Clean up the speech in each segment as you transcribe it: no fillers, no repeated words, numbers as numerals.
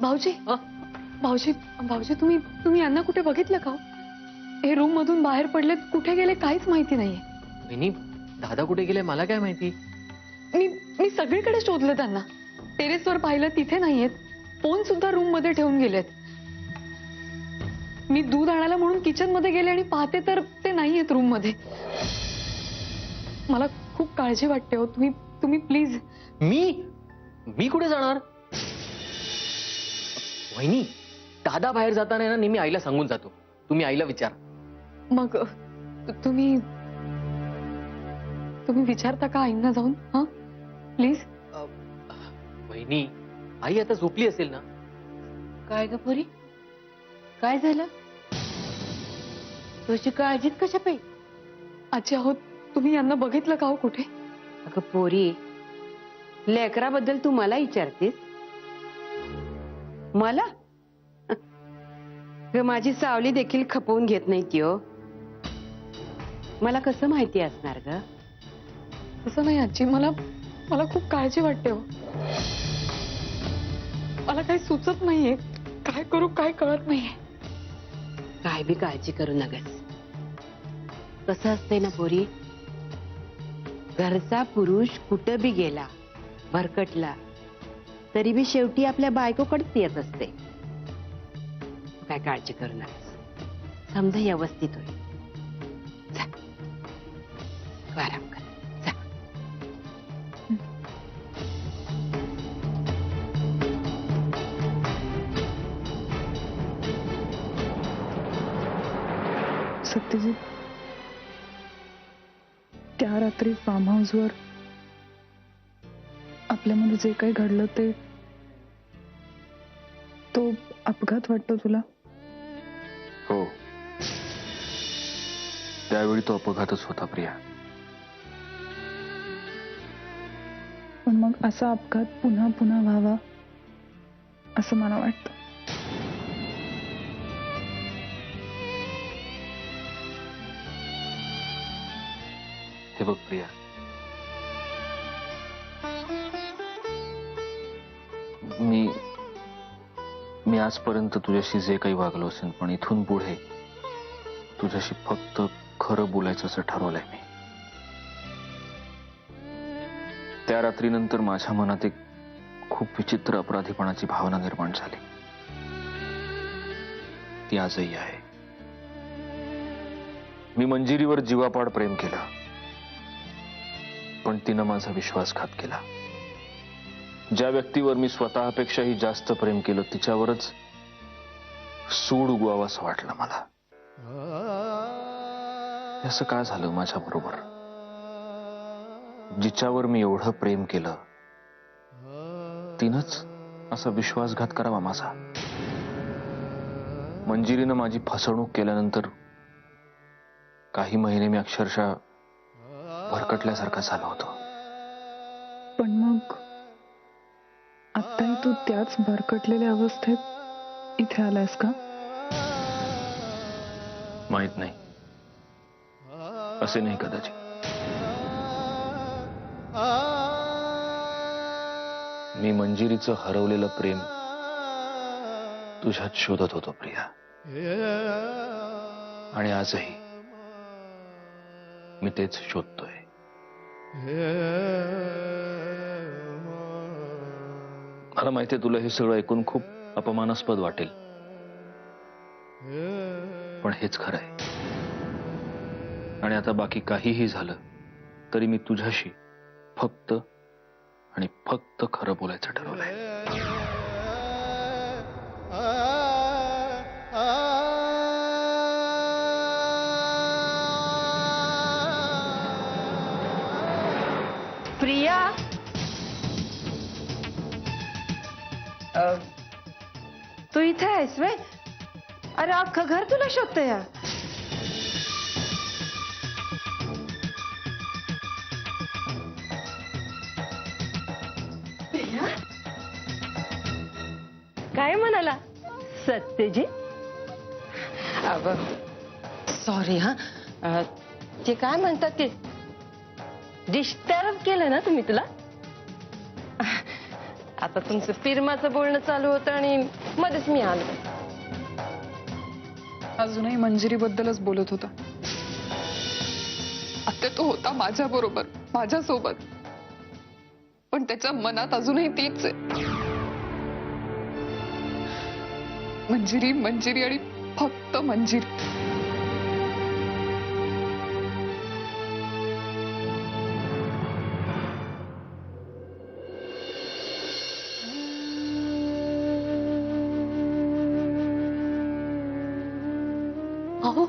भाऊजी भाऊजी भाऊजी तुम्ही यांना कुठे बघितलं का? हे रूम मधून बाहेर पडलेत, कुठे गेले काहीच माहिती नाहीये. वहिनी दादा कुठे गेले मला काय माहिती. मी सगळीकडे शोधलं त्यांना. टेरेसवर पाहिलं तिथे नाहीयेत. फोन सुद्धा रूम मध्ये ठेवून गेलेत. मी दूध आणायला म्हणून किचन मध्ये गेले आणि पाहते तर ते नाहीयेत रूम मध्ये. मला खूप काळजी वाटते हो. तुम्ही प्लीज. मी कुठे जाणार? वहिनी दादा बाहेर जाताना ना नेहमी आईला सांगून जातो. तुम्ही आईला विचार. मग तुम्ही विचारता का आईंना जाऊन? हा प्लीज. वहिनी आई आता झोपली असेल ना. काय ग पोरी, काय झालं? तुझी काळजीत कशा पाहिजे? आजी आहोत, तुम्ही यांना बघितलं का हो कुठे? अगं पोरी, लेकराबद्दल तू मला विचारतेस? मला ग माझी सावली देखील खपवून घेत नाही ती हो. मला कसं माहिती असणार ग? तसं नाही आजी, मला खूप काळजी वाटते हो. मला काही सुचत नाहीये. काय करू काय कळत नाहीये. काय बी काळजी करू नगस. कसं असतंय ना पोरी, घरचा पुरुष कुठं बी गेला भरकटला तरी बी शेवटी आपल्या बायकोकडेच येत असते. काय काळजी करू नका. समजा व्यवस्थित होईल. जा, तू आराम कर. जा. सत्यजित, त्या रात्री फार्म हाऊसवर आपल्यामध्ये जे काही घडलं ते तो अपघात वाटतो तुला? हो, त्यावेळी तो अपघातच होता प्रिया. पण मग असा अपघात पुन्हा पुन्हा व्हावा असं मला वाटतं. हे बघ प्रिया, मी आजपर्यंत तुझ्याशी जे काही वागलो असेल, पण इथून पुढे तुझ्याशी फक्त खरं बोलायचं असं ठरवलंय मी. त्या रात्रीनंतर माझ्या मनात एक खूप विचित्र अपराधीपणाची भावना निर्माण झाली. ती आजही आहे. मी मंजिरीवर जीवापाड प्रेम केलं, पण तिनं माझा विश्वासघात केला. ज्या व्यक्तीवर मी स्वतःपेक्षाही जास्त प्रेम केलं तिच्यावरच सूड उगवावं असं वाटलं मला. असं का झालं माझ्या बरोबर? जिच्यावर मी एवढं प्रेम केलं तिनंच असा विश्वासघात करावा माझा. मंजिरीनं माझी फसवणूक केल्यानंतर काही महिने मी अक्षरशः भरकटल्यासारखा झालो होतो. पण मग आत्ताही तू त्याच भरकटलेल्या अवस्थेत इथे आलायस का? माहित नाही, असे नाही कदाचित. मी मंजिरीचं हरवलेलं प्रेम तुझ्यात शोधत होतो प्रिया. आणि आजही मी तेच शोधतोय. मला माहितीये तुला हे सगळं ऐकून खूप अपमानास्पद वाटेल, पण हेच खरं आहे. आणि आता बाकी काहीही झालं तरी मी तुझ्याशी फक्त आणि फक्त खरं बोलायचं ठरवलंय. प्रिया, तू इथे आहेस वे? अरे अख्खं घर तुला शोधतंय. काय म्हणाला सत्यजित? सॉरी हा, ते काय म्हणतात ते डिस्टर्ब केलं ना तुम्ही तुला? आता तुमचं फिरमाचं बोलणं चालू होतं आणि मध्येच मी आलो. अजूनही मंजिरीबद्दलच बोलत होता. आता तो होता माझ्या बरोबर, माझ्यासोबत, पण त्याच्या मनात अजूनही तीच आहे. मंजिरी मंजिरी आणि फक्त मंजिरी. अहो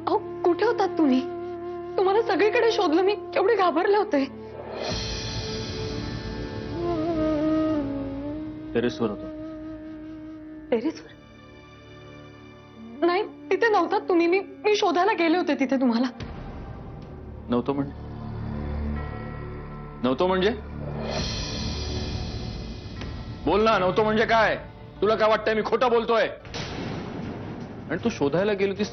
अहो कुठे होतात तुम्ही? तुम्हाला सगळीकडे शोधलं मी, केवढे घाबरले होते. टेरेसवर होतो. टेरेसवर? नाही, तिथे नव्हतात तुम्ही. मी शोधायला गेले होते तिथे तुम्हाला. नव्हतो म्हणजे बोल ना. नव्हतो म्हणजे काय? तुला काय वाटतंय मी खोटं बोलतोय? आणि तू शोधायला गेली होतीस,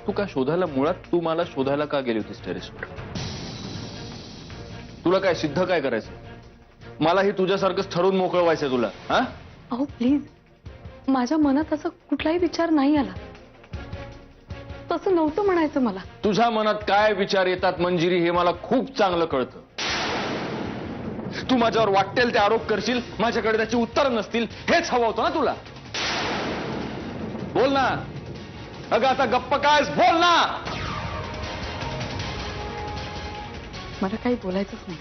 तू का शोधायला, मुळात तू मला शोधायला का गेली होतीस टेरेसवर? तुला काय सिद्ध काय करायचं? मलाही तुझ्यासारखंच ठरवून मोकळं व्हायचंय तुला? हा? अहो प्लीज, माझ्या मनात असं कुठलाही विचार नाही आला. तसं नव्हतं म्हणायचं मला. तुझ्या मनात काय विचार येतात मंजिरी हे मला खूप चांगलं कळतं. तू माझ्यावर वाटेल ते आरोप करशील, माझ्याकडे त्याची उत्तरं नसतील, हेच हवं होतं ना तुला? बोल ना. अगं आता गप्प कायस, बोल ना. मला काही बोलायचंच नाही.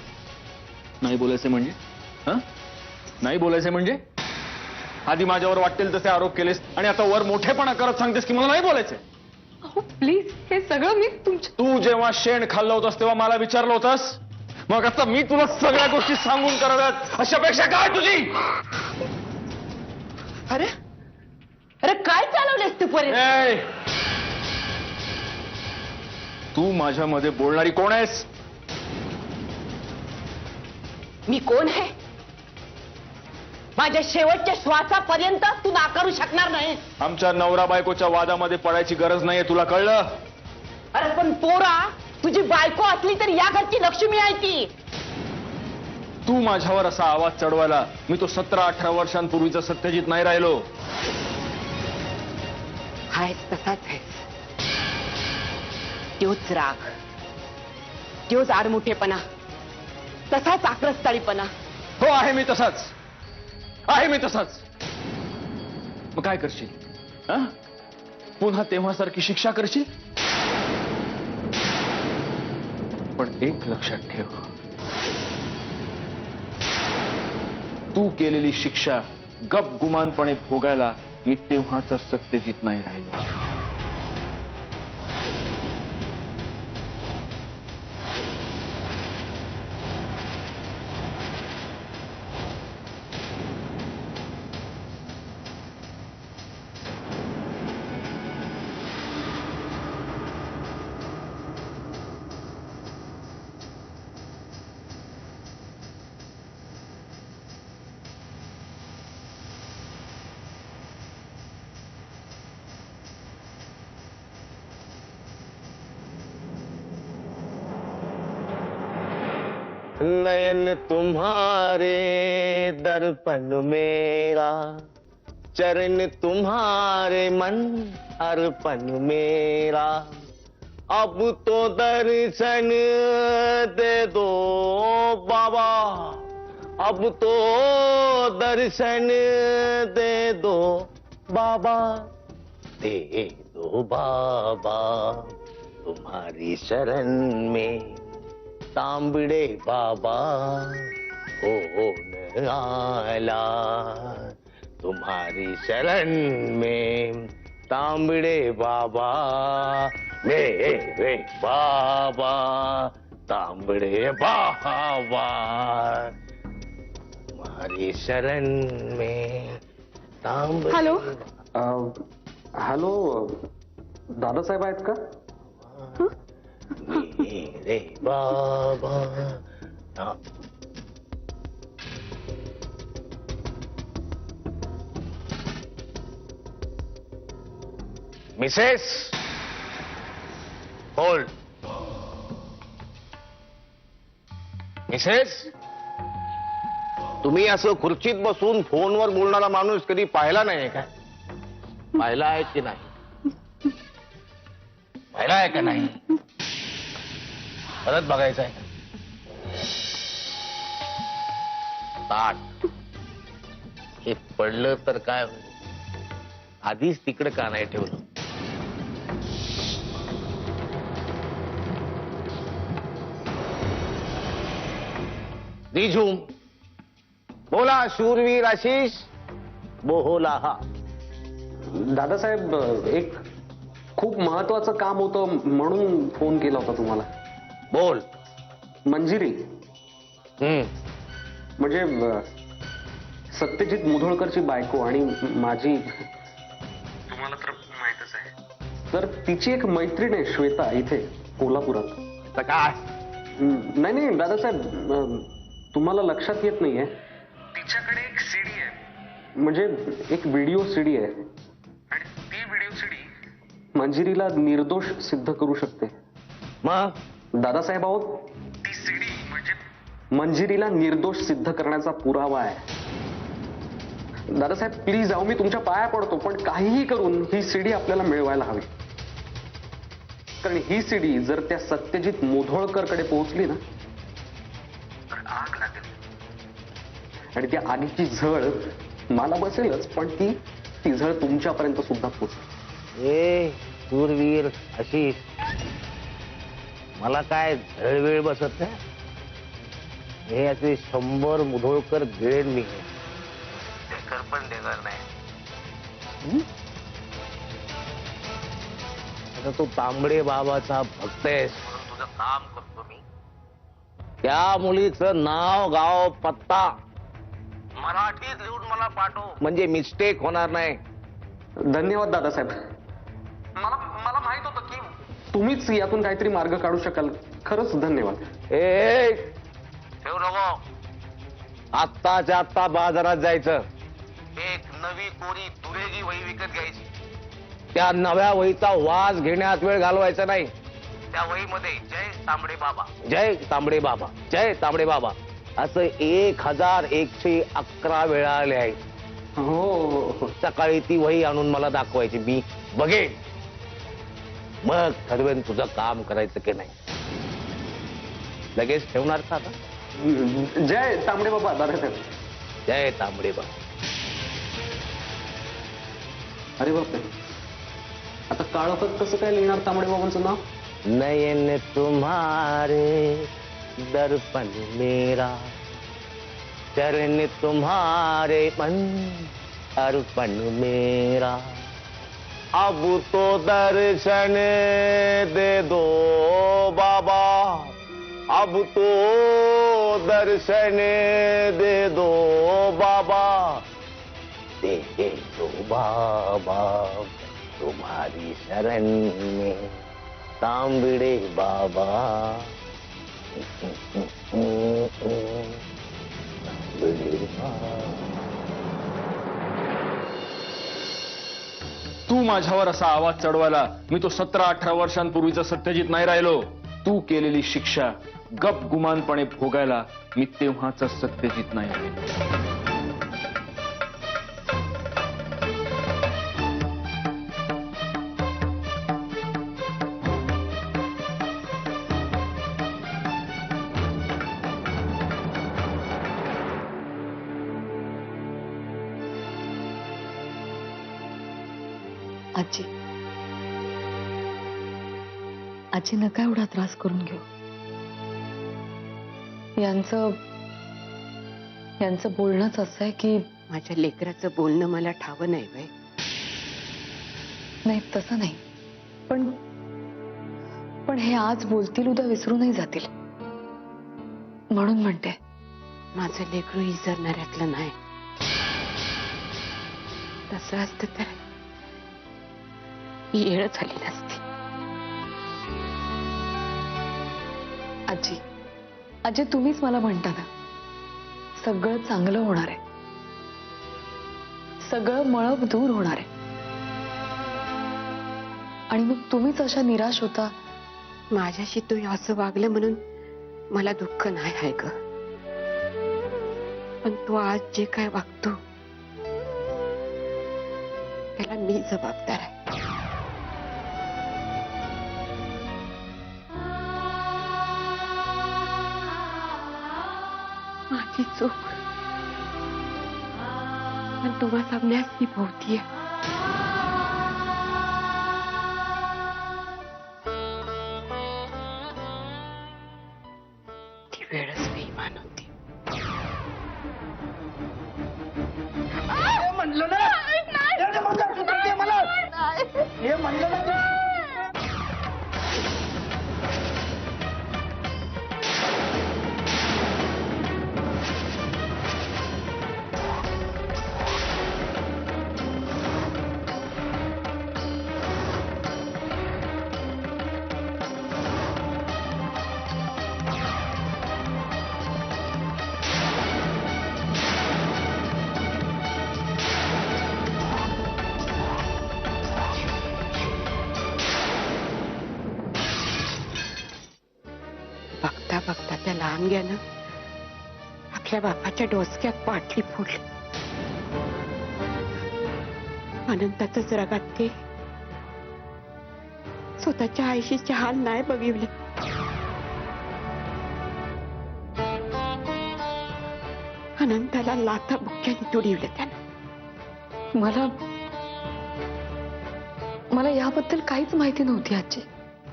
नाही बोलायचं म्हणजे? हं? नाही बोलायचं म्हणजे? आधी माझ्यावर वाटेल तसे आरोप केलेस आणि आता वर मोठेपणा करत सांगतेस की मला नाही बोलायचंय. अहो प्लीज, हे सगळं मी तुमच्या... तू जेव्हा शेण खाल्लं होतंस तेव्हा मला विचारलं होतंस, मग आता मी तुला सगळ्या गोष्टी सांगून कराव्यात अशा अपेक्षा काय तुझी? अरे अरे काय चालवलेस तू पर्यंत? ए! तू माझ्यामध्ये बोलणारी कोण आहेस? मी कोण आहे? माझ्या शेवटच्या श्वासापर्यंत तू नाकारू शकणार नाही. आमच्या नवरा बायकोच्या वादामध्ये पडायची गरज नाहीये, तुला कळलं? अरे पण पोरा, तुझी बायको असली तर या घरची लक्ष्मी आहे ती. तू माझ्यावर असा आवाज चढवायला मी तो 17-18 वर्षांपूर्वीचा सत्यजित नाही राहिलो. आहेस तसाच आहेस. त्योच राग, त्योच आडमुठेपणा, तसाच आक्रस्ताळीपणा. हो, आहे मी तसाच. मग काय करशील? हं? पुन्हा तेव्हासारखी शिक्षा करशील? पण एक लक्षात ठेव, तू केलेली शिक्षा गपगुमानपणे भोगायला मी तेव्हाचा सत्यजित नाही राहिलो. नयन तुम्हारे दर्पण मेरा, चरण तुम्हारे मन अर्पण मेरा. अब तो दर्शन दे दो बाबा, अब तो दर्शन दे दो बाबा, दे दो बाबा तुम्हारी शरण में. तांबड़े बाबा कौन आला तुम्हारी शरण में. तांबड़े बाबा मेरे बाबा, तांबड़े बाबा तुम्हारी शरण में. तांबड़े. हॅलो, हॅलो, दादासाहेब आहेत का? मेरे बाबा. Mrs, hold. मिसेस, तुम्ही असं खुर्चीत बसून फोनवर बोलणारा माणूस कधी पाहिला नाही काय? पाहिला आहे की नाही? पाहिला आहे का नाही? परत बघायचं आहे. ताट हे पडलं तर काय होईल? आधीच तिकडे का नाही ठेवलं? झूम बोला शूरवीर आशिष बोला. हा दादासाहेब, एक खूप महत्वाचं काम होतं म्हणून फोन केला होता तुम्हाला. बोल. मंजिरी म्हणजे सत्यजित मुधोळकरची बायको आणि माझी, तुम्हाला तर माहितच आहे. तर तिची एक मैत्रीण आहे श्वेता, इथे कोल्हापुरात. तर काय? नाही नाही दादासाहेब, तुम्हाला लक्षात येत नाहीये. तिच्याकडे एक सीडी आहे, म्हणजे एक व्हिडिओ सीडी आहे, आणि ती व्हिडिओ सीडी मंजिरीला निर्दोष सिद्ध करू शकते. मग दादासाहेब आहोत, ती सीडी म्हणजे मंजिरीला निर्दोष सिद्ध करण्याचा पुरावा आहे. दादासाहेब प्लीज जाऊ, मी तुमच्या पाया पडतो, पण काहीही करून ही सीडी आपल्याला मिळवायला हवी. कारण ही सीडी जर त्या सत्यजित मुधोळकरकडे पोहोचली ना तर आग लागेल, आणि त्या आगीची झळ मला बसेलच, पण ती झळ तुमच्यापर्यंत सुद्धा पोहोचेल. ए शूरवीर आशिष, मला काय झळवेळ बसत नाही. हे असे 100 मुधोळकर गिळेन मी, पण देणार नाही. आता तू तांबडे बाबाचा भक्त आहेस म्हणून तुझं काम करतो मी. त्या मुलीचं नाव गाव पत्ता मराठीत लिहून मला पाठव, म्हणजे मिस्टेक होणार नाही. धन्यवाद दादासाहेब. मला माहित होतं की तुम्हीच यातून काहीतरी मार्ग काढू शकाल. खरंच धन्यवाद. ए ठेव नको. आत्ताच्या आत्ता बाजारात जायचं, एक नवी कोरी दुरेगी वही विकत घ्यायची. त्या नव्या वहीचा वास घेण्यात वेळ घालवायचा नाही. त्या वहीमध्ये जय तांबडे बाबा, जय तांबडे बाबा, जय तांबडे बाबा असं 1111 वेळा लिहायचं. हो, सकाळी ती वही आणून मला दाखवायची, मी बघेन, मग ठरवेन तुझं काम करायचं की नाही. लगेच ठेवणार का आता? जय तांबडे बाबा. दादासाहेब जय तांबडे बाबा. अरे बापरे, आता काळोखात कसं काय लिहिणार तांबडे बाबांचं नाव? नयन तुम्हारे दर्पण मेरा, चरण तुम्हारे मन अर्पण मेरा, अब तो दर्शन दे दो बाबा, अब तो दर्शन दे दो बाबा, दे दो बाबा तुम्हारी शरण में तांबड़े बाबा. तू माझ्यावर असा आवाज चढवायला मी तो 17-18 वर्षांपूर्वीचा सत्यजित नाही राहिलो. तू केलेली शिक्षा गप गुमानपणे भोगायला मी तेव्हाचा सत्यजित नाही राहिलो. आजी, आजी नका एवढा त्रास करून घेऊ. यांचं बोलणंच असं आहे की माझ्या लेकराचं बोलणं मला ठावं नाही बाई. नाही तसं नाही, पण हे आज बोलतील उद्या विसरूनही जातील म्हणून म्हणते. माझं लेकरू विसरणाऱ्यातलं नाही. तसं असतं तर येळ झाली नसती. आजी, आजी तुम्हीच मला म्हणता ना सगळं चांगलं होणार आहे, सगळं मळप दूर होणार आहे, आणि मग तुम्हीच अशा निराश होता. माझ्याशी तू असं वागलं म्हणून मला दुःख नाही आहे ग. पण तो आज जे काय वागतो त्याला मी जबाबदार आहे. माझी चूक पण तुम्हा सामन्यास ती भोवतीये. ती वेळच बेईमान होती. म्हणलं ना मला हे म्हणलं ना. बघता बघता त्या लहानग्यानं आपल्या बापाच्या डोसक्यात बाटली फोडली. अनंताचंच रगात ते स्वतःच्या आईशीचे हाल नाही बघिवले. अनंताला लाथा बुक्क्याने तुडवले त्यानं. मला याबद्दल काहीच माहिती नव्हती आजी.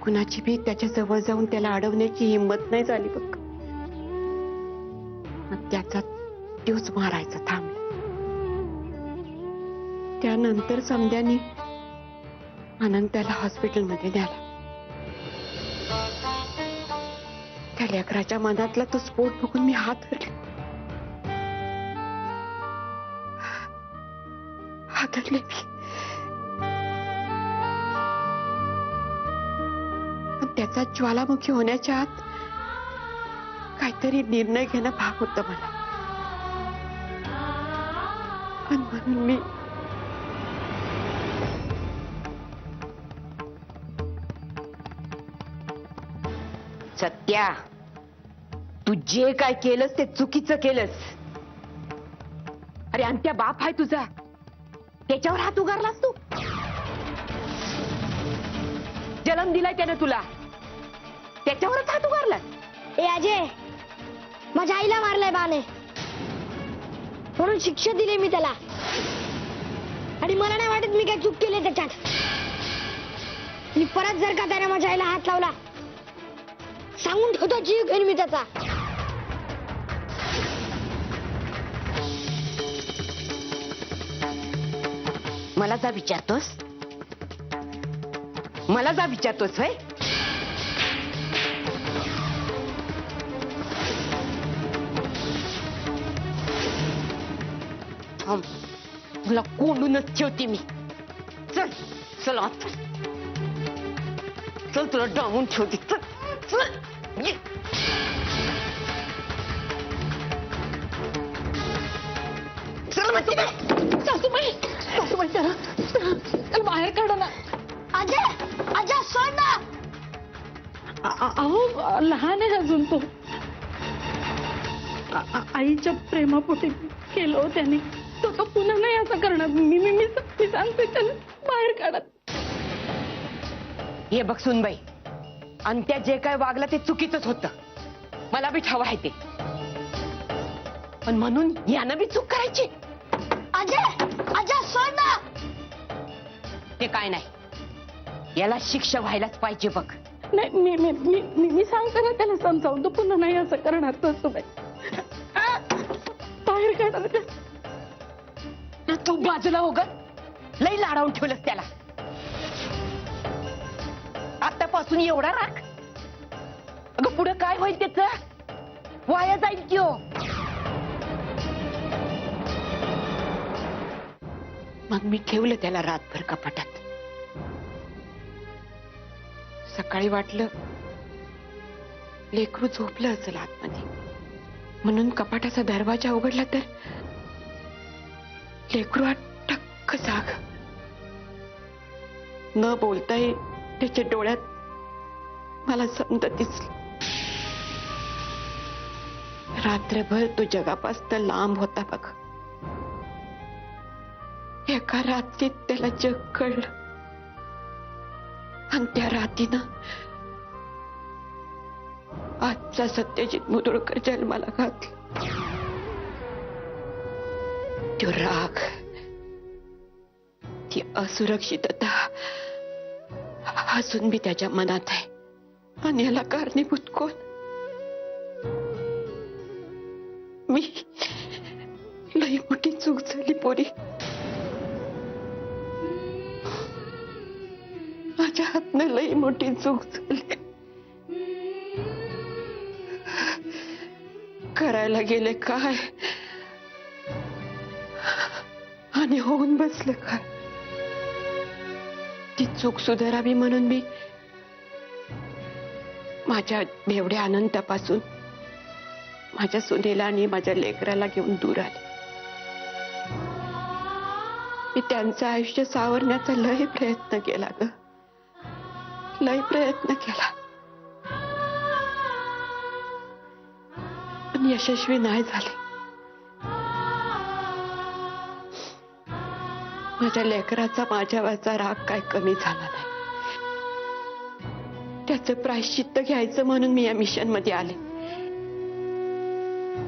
कुणाची बी त्याच्या जवळ जाऊन त्याला अडवण्याची हिंमत नाही झाली बघ. मग त्याचा दिवस मारायचा थांबला. त्यानंतर समद्यानी अनंताला हॉस्पिटलमध्ये न्याला. त्या लेकराच्या मनातला तो स्फोट बघून मी हात धरले. हादरले मी. त्याचा ज्वालामुखी होण्याच्या आत काहीतरी निर्णय घेणं भाग होतं मला. आणि म्हणून मी सत्या, तू जे काय केलंस ते चुकीचं केलंस. अरे अंत्या बाप आहे तुझा, त्याच्यावर हात उगारलास तू. जन्म दिलाय त्यानं तुला, त्याच्यावरच हात उगारलास. ए अजय, माझ्या आईला मारलाय बाने, म्हणून शिक्षा दिली मी त्याला. आणि मला नाही वाटत मी काय चूक केली त्याच्यात. आणि परत जर का त्याने माझ्या आईला हात लावला, सांगून ठेवतो जीव घेईन मी त्याचा. मला जा विचारतोस, मला जा विचारतोस होय. तुला कोंडूनच ठेवते मी. चल चल आत चल, तुला डांबून ठेवते. चल चल ये. चल म्हणते ना. सासूबाई त्याला बाहेर काढा ना. अजय, अजय सोड ना. अहो लहान आहे अजून तो. आईच्या प्रेमापोटी केलं त्याने. तो पुन्हा नाही असं करणार. मी सांगते त्याला बाहेर काढत. हे बघ सुनबाई, अंत्या जे काय वागला ते चुकीचंच होतं. मला बी ठाव आहे ते, पण म्हणून यानं बी चूक करायची. अजय, अजय सोड ना. ते काय नाही, याला शिक्षा व्हायलाच पाहिजे बघ. नाही मी सांगते ना त्याला समजावून. तो पुन्हा नाही असं करणार. तसं बाहेर काढणार. तू बाजूला हो ग. लई लाडावून ठेवलंस त्याला. आतापासून एवढा राग. अगं पुढे काय होईल त्याच? वाया जाईल की हो. मग मी ठेवलं त्याला रातभर कपाटात. सकाळी वाटलं लेकरू झोपलं असेल आतमध्ये, म्हणून कपाटाचा दरवाजा उघडला तर लेकरू टक्क जाग. न बोलताही त्याच्या डोळ्यात मला समजा दिसलं. रात्रभर तो जगापासून लांब होता बघ. एका रात्रीत त्याला जग कळलं आणि त्या रात्रीनं आजचा सत्यजित मुधोळकर जन्माला घातला. तो राग, ती असुरक्षितता अजून बी त्याच्या मनात आहे. आणि याला कारणीभूत कोण? मी. लई मोठी चूक झाली पोरी. माझ्या हातनं लई मोठी चूक झाली. करायला गेले काय आणि होऊन बसलं काय. ती चूक सुधारावी म्हणून मी माझ्या बेवड्या अनंतापासून माझ्या सुनेला आणि माझ्या लेकराला घेऊन दूर आले. मी त्यांचं आयुष्य सावरण्याचा लय प्रयत्न केला ग, लय प्रयत्न केला, पण यशस्वी नाही झाले. माझ्या लेकराचा माझ्यावरचा राग काय कमी झाला नाही. त्याचं प्रायश्चित्त घ्यायचं म्हणून मी या मिशन मध्ये आले.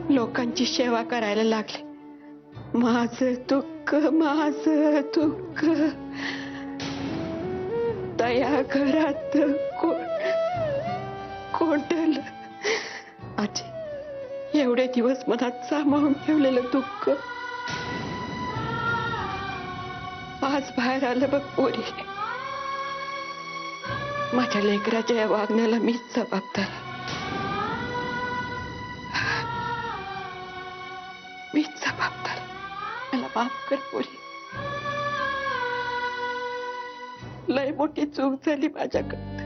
लोकांची सेवा करायला लागले. माझं दुःख, माझं दुःख दया घरात कोंडलं. आजी, एवढे दिवस मनात सामावून ठेवलेलं दुःख आज बाहेर आलं बघ पोरी. माझ्या लेकराच्या या वागण्याला मीच जबाबदार आहे. मीच जबाबदार. मला माफ कर पोरी. लय मोठी चूक झाली माझ्याकडं.